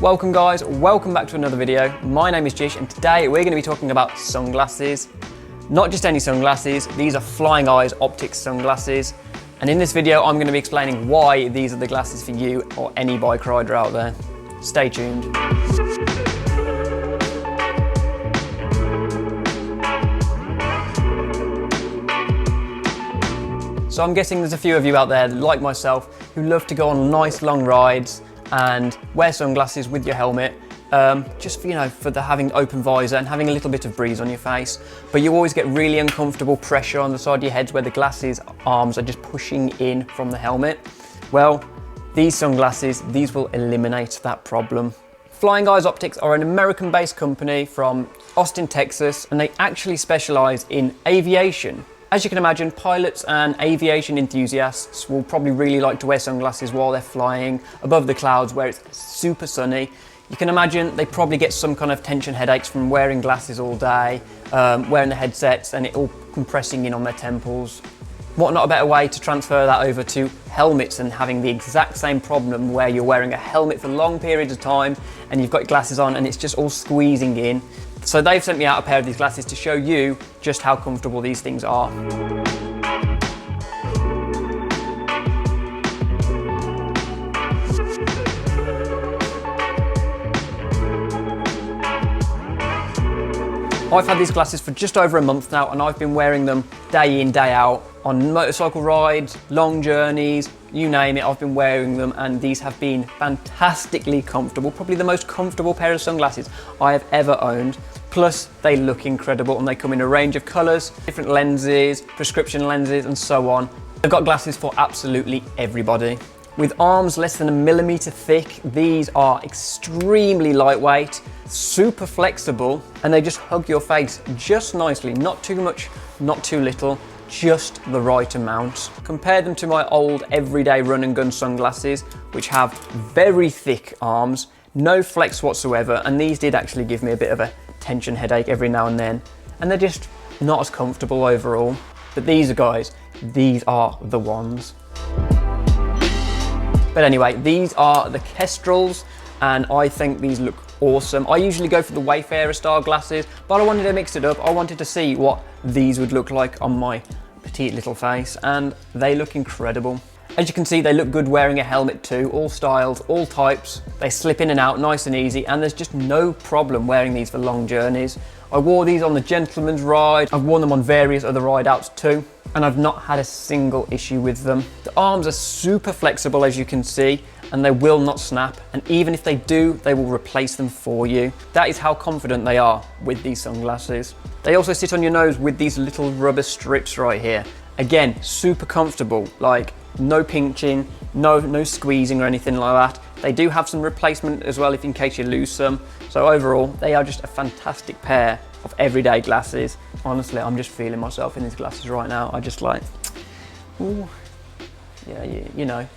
Welcome guys, welcome back to another video. My name is Jish and today we're going to be talking about sunglasses. Not just any sunglasses, these are Flying Eyes optics sunglasses. And in this video I'm going to be explaining why these are the glasses for you or any bike rider out there. Stay tuned. So I'm guessing there's a few of you out there, like myself, who love to go on nice long rides and wear sunglasses with your helmet, just for the having open visor and having a little bit of breeze on your face. But you always get really uncomfortable pressure on the side of your heads where the glasses arms are just pushing in from the helmet. Well, these sunglasses, these will eliminate that problem. Flying Eyes Optics are an American-based company from Austin, Texas, and they actually specialize in aviation. As you can imagine, pilots and aviation enthusiasts will probably really like to wear sunglasses while they're flying above the clouds where it's super sunny. You can imagine they probably get some kind of tension headaches from wearing glasses all day, wearing the headsets and it all compressing in on their temples. What not a better way to transfer that over to helmets and having the exact same problem where you're wearing a helmet for long periods of time and you've got your glasses on and it's just all squeezing in. So they've sent me out a pair of these glasses to show you just how comfortable these things are. I've had these glasses for just over a month now and I've been wearing them day in, day out on motorcycle rides, long journeys, you name it, I've been wearing them and these have been fantastically comfortable, probably the most comfortable pair of sunglasses I have ever owned. Plus, they look incredible and they come in a range of colours, different lenses, prescription lenses and so on. They've got glasses for absolutely everybody. With arms less than 1 millimetre thick, these are extremely lightweight, super flexible, and they just hug your face just nicely, not too much, not too little, just the right amount. Compare them to my old everyday run and gun sunglasses, which have very thick arms, no flex whatsoever, and these did actually give me a bit of a tension headache every now and then, and they're just not as comfortable overall. But these guys, these are the ones. But anyway, these are the Kestrels, and I think these look awesome. I usually go for the Wayfarer style glasses, but I wanted to mix it up. I wanted to see what these would look like on my petite little face, and they look incredible. As you can see, they look good wearing a helmet too, all styles, all types. They slip in and out nice and easy, and there's just no problem wearing these for long journeys. I wore these on the gentleman's ride, I've worn them on various other ride outs too, and I've not had a single issue with them. The arms are super flexible as you can see, and they will not snap, and even if they do, they will replace them for you. That is how confident they are with these sunglasses. They also sit on your nose with these little rubber strips right here. Again, super comfortable, like no pinching, no squeezing or anything like that. They do have some replacement as well if in case you lose some. So overall, they are just a fantastic pair of everyday glasses. Honestly, I'm just feeling myself in these glasses right now. I just like, ooh, yeah, you know.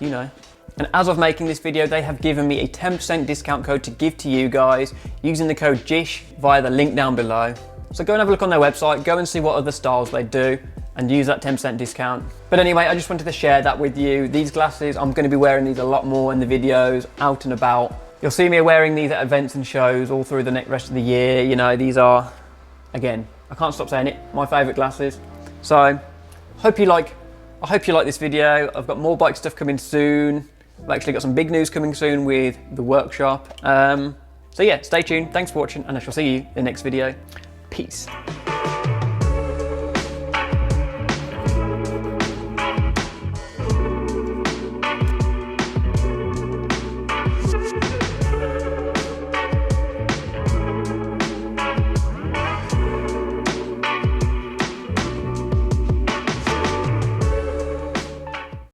And as of making this video, they have given me a 10% discount code to give to you guys using the code JISH via the link down below. So go and have a look on their website, go and see what other styles they do, and use that 10% discount. But anyway, I just wanted to share that with you. These glasses, I'm gonna be wearing these a lot more in the videos, out and about. You'll see me wearing these at events and shows all through the rest of the year. You know, these are, again, I can't stop saying it, my favorite glasses. So, I hope you like this video. I've got more bike stuff coming soon. I've actually got some big news coming soon with the workshop. So yeah, stay tuned, thanks for watching, and I shall see you in the next video. Peace.